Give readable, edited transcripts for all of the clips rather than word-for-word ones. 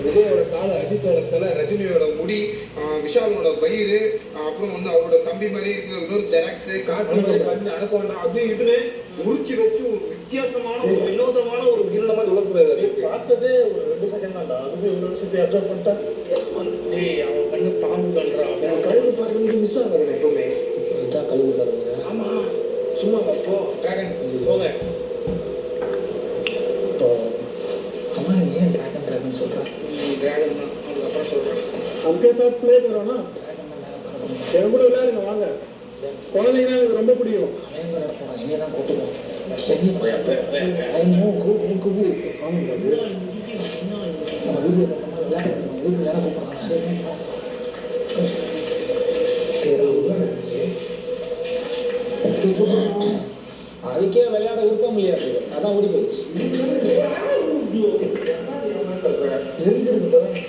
விஜயோட கால, அஜித்தோட தலை, ரஜினியோட முடி, விஷாலோட வயிறு, அப்புறம் வந்து அவரோட தம்பி மாதிரி இருக்கிற இன்னொரு ஜெராக்ஸ், கார்த்தி கண்ணு அனுப்பாண்டா அப்படியே இதுன்னு உரிச்சு வச்சு ஒரு வித்தியாசமான ஒரு வினோதமான ஒரு உயிரின மாதிரி உலகக்கூடாது. பார்த்ததே ஒரு 2 செகண்ட் தான்டா, அதுக்கு 2 வருஷத்தை அப்சர்வ் பண்ணிட்டா அவன் கண்ணு பாம்பு கண்டுறான். கழுகு பார்க்கறது மிஸ் ஆகுது எப்பவுமே. இதுதான் கழுகு தருங்க. ஆமா, சும்மா போ டிராகன் போங்க. இப்போ அம்மா ஏன் டிராகன் டிராகன் சொல்கிறேன்? டிராகன் தான், அதுக்கப்புறம் சொல்கிறேன். அப்படியே சார் ப்ளே கரோனா என் கூட விளையாடுங்க வாங்க. குழந்தைங்கன்னா எனக்கு ரொம்ப பிடிக்கும். இங்கே தான் கூப்பிடுவோம். அதுக்கே விளையாட விருப்ப முடியாது, அதான் ஓடி போயிடுச்சு.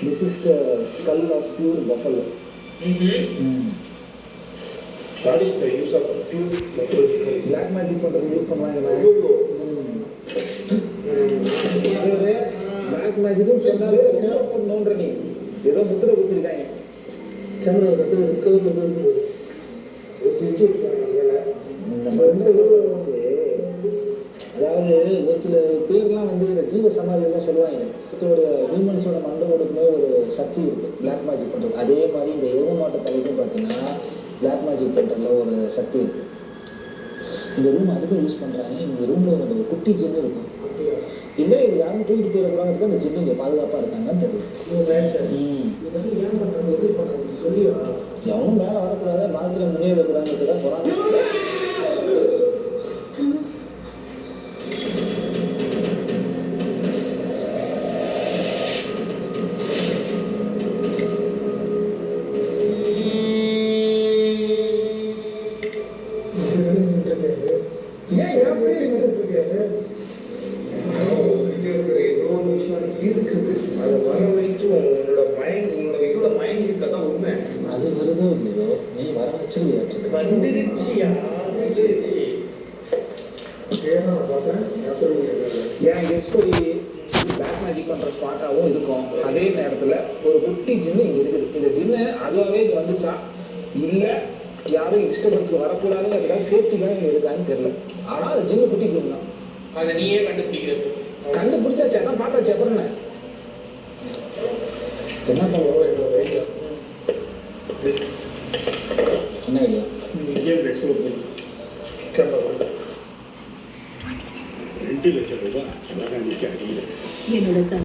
This is the skull of pure buffalo. What is the use of pure buffalo skull? Black magic பண்றது யூஸ் பண்ணுவாங்க. Black magic சொன்னாலே நோன்ற நீ ஏதோ முத்திரை குத்திருக்காங்க. கேமரா கட்டு ரிகவர் பண்ணுறது அதாவது ஒரு சில பேர்லாம் வந்து இந்த ஜீவ சமாதியெல்லாம் சொல்லுவாங்க. ஒரு ஹியூமன்ஸோட மண்டபோடுக்குமே ஒரு சக்தி இருக்குது பிளாக் மேஜிக் பண்ணுறது. அதே மாதிரி இந்த எரும மாட்டு தலைக்கும் பார்த்தீங்கன்னா பிளாக் மேஜிக் பண்ணுறதுல ஒரு சக்தி இருக்குது. இந்த ரூம் அதுக்கும் யூஸ் பண்ணுறாங்க. இந்த ரூமில் வந்து ஒரு குட்டி ஜின்னு இருக்கும். இல்லை இது யாரும் தூக்கிட்டு போயிடக்கூடாதுக்கு அந்த ஜின்னு இங்கே பாதுகாப்பாக இருக்காங்கன்னு தெரியும். எவனும் மேலே வரக்கூடாது, வாழ்க்கையில் முன்னேறக்கூடாதுன்னு தான் போகிறாங்க. அது வருதோ இல்லையோ நீ வர வச்சிருக்கியா என் கெஸ்படி பிளாக் மேஜிக் பண்ணுற ஸ்பாட்டாகவும் இருக்கும். அதே நேரத்தில் ஒரு குட்டி ஜின்னு இங்கே இருக்குது. இந்த ஜின்னு அதுவாகவே இங்கே வந்துச்சா இல்லை யாரும் டிஸ்டர்பன்ஸ்க்கு வரக்கூடாதுன்னு அதுக்காக சேஃப்டிக்காக இங்கே இருக்கான்னு தெரியல. ஆனால் அது ஜின்னு குட்டி ஜின்னு தான். அதை நீயே கண்டுபிடிக்கிறது. கண்டுபிடிச்சாச்சு, அதான் பார்த்தாச்சு. அப்புறம் என்ன பண்ணுவோம்? என்ன இல்லையா ₹2 லட்சம் என்னோட